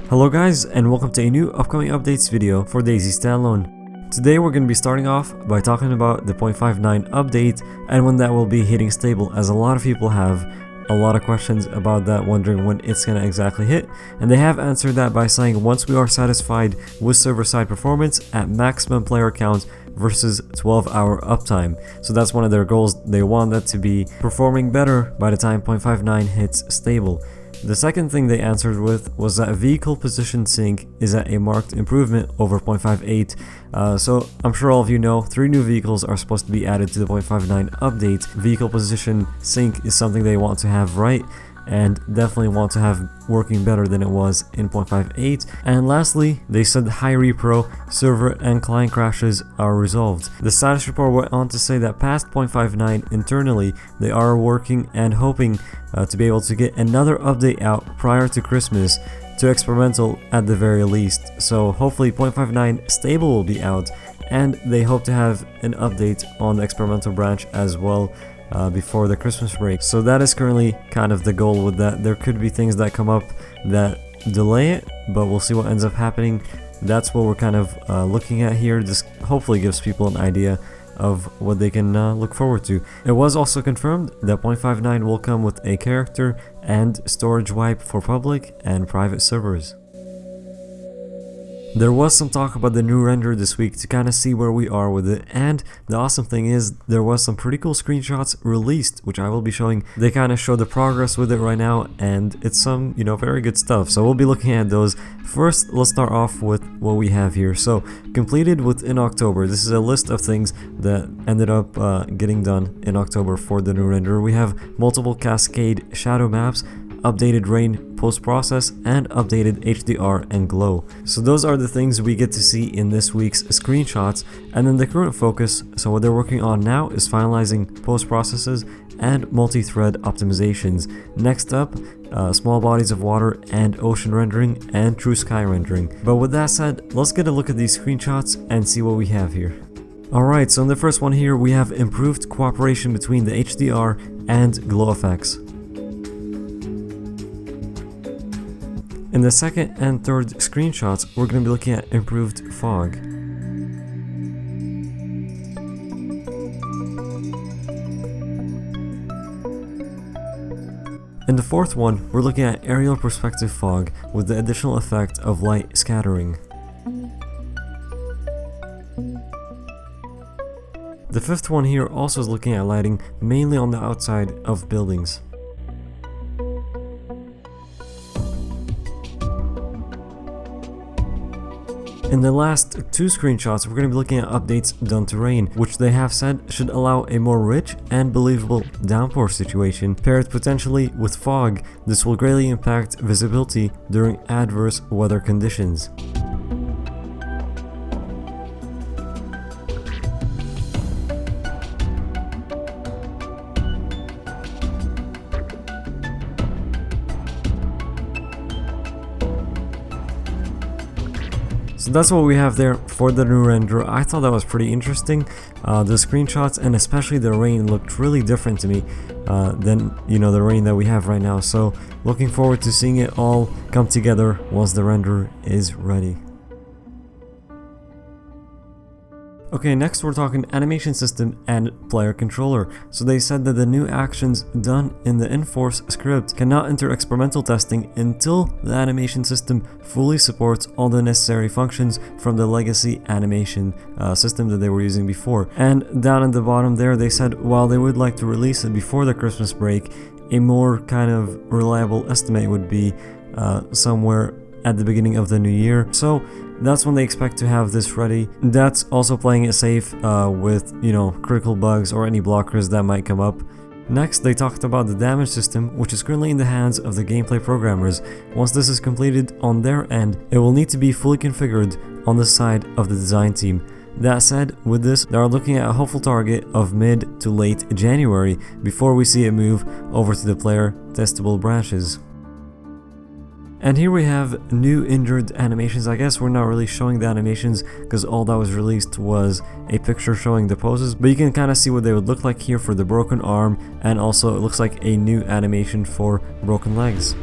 Hello guys, and welcome to a new upcoming updates video for DayZ Standalone. Today we're going to be starting off by talking about the 0.59 update and when that will be hitting stable, as a lot of people have a lot of questions about that, wondering when it's going to exactly hit, and they have answered that by saying once we are satisfied with server-side performance at maximum player count versus 12-hour uptime. So that's one of their goals. They want that to be performing better by the time 0.59 hits stable. The second thing they answered with was that vehicle position sync is at a marked improvement over 0.58. So I'm sure all of you know 3 new vehicles are supposed to be added to the 0.59 update. Vehicle position sync is something they want to have right, and definitely want to have working better than it was in 0.58. And lastly, they said high repro, server and client crashes are resolved. The status report went on to say that past 0.59 internally, they are working and hoping to be able to get another update out prior to Christmas to experimental at the very least. So hopefully 0.59 stable will be out, and they hope to have an update on the experimental branch as well before the Christmas break. So that is currently kind of the goal with that. There could be things that come up that delay it, but we'll see what ends up happening. That's what we're kind of looking at here. This hopefully gives people an idea of what they can look forward to. It was also confirmed that 0.59 will come with a character and storage wipe for public and private servers. There was some talk about the new render this week to kind of see where we are with it, and the awesome thing is there was some pretty cool screenshots released, which I will be showing. They kind of show the progress with it right now, and it's some, very good stuff. So we'll be looking at those. First, let's start off with what we have here. So, completed within October. This is a list of things that ended up getting done in October for the new render. We have multiple cascade shadow maps, updated rain post-process, and updated HDR and glow. So those are the things we get to see in this week's screenshots. And then the current focus, so what they're working on now is finalizing post-processes and multi-thread optimizations. Next up, small bodies of water and ocean rendering and true sky rendering. But with that said, let's get a look at these screenshots and see what we have here. Alright, so in the first one here we have improved cooperation between the HDR and glow effects. In the second and third screenshots, we're going to be looking at improved fog. In the fourth one, we're looking at aerial perspective fog with the additional effect of light scattering. The fifth one here also is looking at lighting mainly on the outside of buildings. In the last 2 screenshots, we're going to be looking at updates done to rain, which they have said should allow a more rich and believable downpour situation, paired potentially with fog. This will greatly impact visibility during adverse weather conditions. So that's what we have there for the new render. I thought that was pretty interesting. The screenshots and especially the rain looked really different to me than the rain that we have right now. So looking forward to seeing it all come together once the render is ready. Okay, next we're talking animation system and player controller. So they said that the new actions done in the Enforce script cannot enter experimental testing until the animation system fully supports all the necessary functions from the legacy animation system that they were using before. And down at the bottom there, they said while they would like to release it before the Christmas break, a more kind of reliable estimate would be somewhere at the beginning of the new year. So that's when they expect to have this ready. That's also playing it safe with critical bugs or any blockers that might come up. Next, they talked about the damage system, which is currently in the hands of the gameplay programmers. Once this is completed on their end, it will need to be fully configured on the side of the design team. That said, with this, they are looking at a hopeful target of mid to late January before we see it move over to the player testable branches. And here we have new injured animations. I guess we're not really showing the animations because all that was released was a picture showing the poses, but you can kind of see what they would look like here for the broken arm, and also it looks like a new animation for broken legs.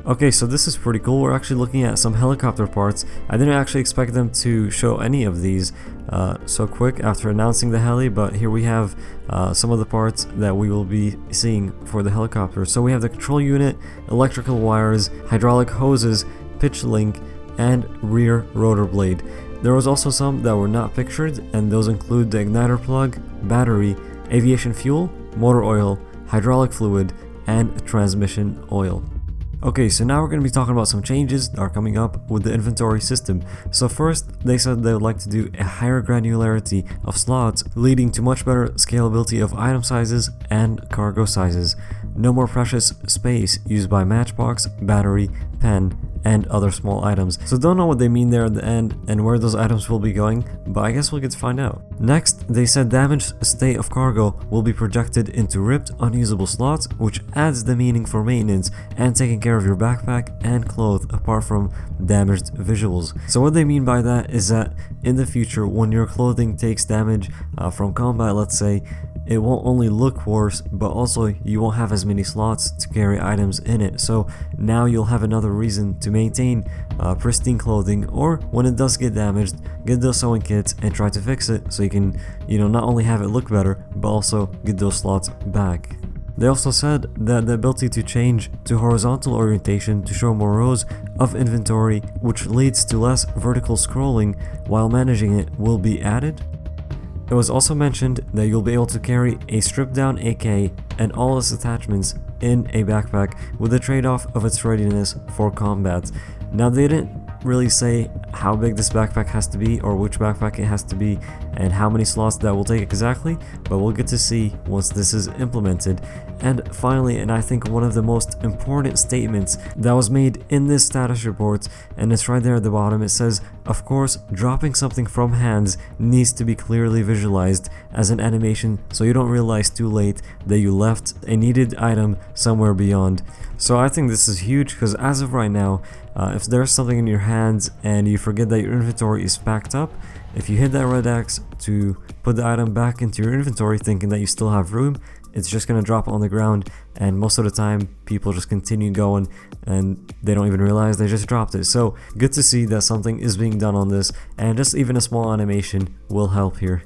Okay, so this is pretty cool. We're actually looking at some helicopter parts. I didn't actually expect them to show any of these so quick after announcing the heli, but here we have some of the parts that we will be seeing for the helicopter. So we have the control unit, electrical wires, hydraulic hoses, pitch link, and rear rotor blade. There was also some that were not pictured, and those include the igniter plug, battery, aviation fuel, motor oil, hydraulic fluid, and transmission oil. Okay, so now we're going to be talking about some changes that are coming up with the inventory system. So first, they said they would like to do a higher granularity of slots, leading to much better scalability of item sizes and cargo sizes. No more precious space used by matchbox, battery, pen, and other small items. So don't know what they mean there at the end and where those items will be going, but I guess we'll get to find out. Next, they said damaged state of cargo will be projected into ripped, unusable slots, which adds the meaning for maintenance and taking care of your backpack and clothes apart from damaged visuals. So what they mean by that is that in the future, when your clothing takes damage from combat, let's say, it won't only look worse, but also you won't have as many slots to carry items in it. So now you'll have another reason to maintain pristine clothing, or when it does get damaged, get those sewing kits and try to fix it so you can, not only have it look better, but also get those slots back. They also said that the ability to change to horizontal orientation to show more rows of inventory, which leads to less vertical scrolling while managing it, will be added. It was also mentioned that you'll be able to carry a stripped down AK and all its attachments in a backpack with the trade-off of its readiness for combat. Now they didn't really say how big this backpack has to be or which backpack it has to be and how many slots that will take exactly, but we'll get to see once this is implemented. And finally, and I think one of the most important statements that was made in this status report, and it's right there at the bottom, it says, of course, dropping something from hands needs to be clearly visualized as an animation so you don't realize too late that you left a needed item somewhere beyond. So I think this is huge because as of right now, if there's something in your hands and you forget that your inventory is packed up, if you hit that red X to put the item back into your inventory thinking that you still have room, it's just going to drop on the ground, and most of the time people just continue going and they don't even realize they just dropped it. So good to see that something is being done on this, and just even a small animation will help here.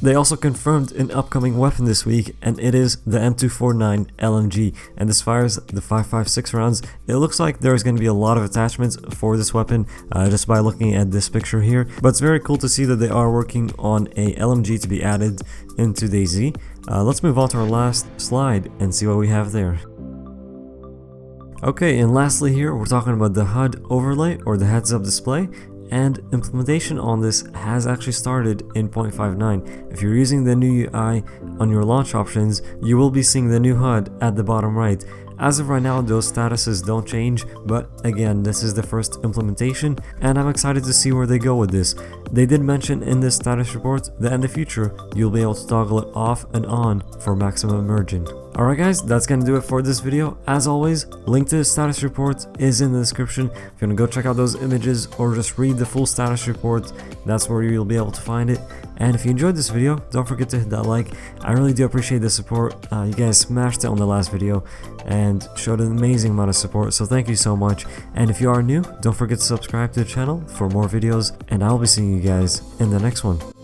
They also confirmed an upcoming weapon this week, and it is the M249 LMG, and this fires the 5.56 rounds. It looks like there's going to be a lot of attachments for this weapon just by looking at this picture here, but it's very cool to see that they are working on a LMG to be added into DayZ. Let's move on to our last slide and see what we have there. Okay, and lastly here we're talking about the HUD overlay or the heads-up display. And implementation on this has actually started in 0.59. If you're using the new UI on your launch options, you will be seeing the new HUD at the bottom right. As of right now, those statuses don't change, but again, this is the first implementation, and I'm excited to see where they go with this. They did mention in this status report that in the future, you'll be able to toggle it off and on for maximum immersion. Alright guys, that's gonna do it for this video. As always, link to the status report is in the description. If you wanna go check out those images or just read the full status report, that's where you'll be able to find it. And if you enjoyed this video, don't forget to hit that like. I really do appreciate the support. You guys smashed it on the last video and showed an amazing amount of support, so thank you so much. And if you are new, don't forget to subscribe to the channel for more videos, and I'll be seeing you guys in the next one.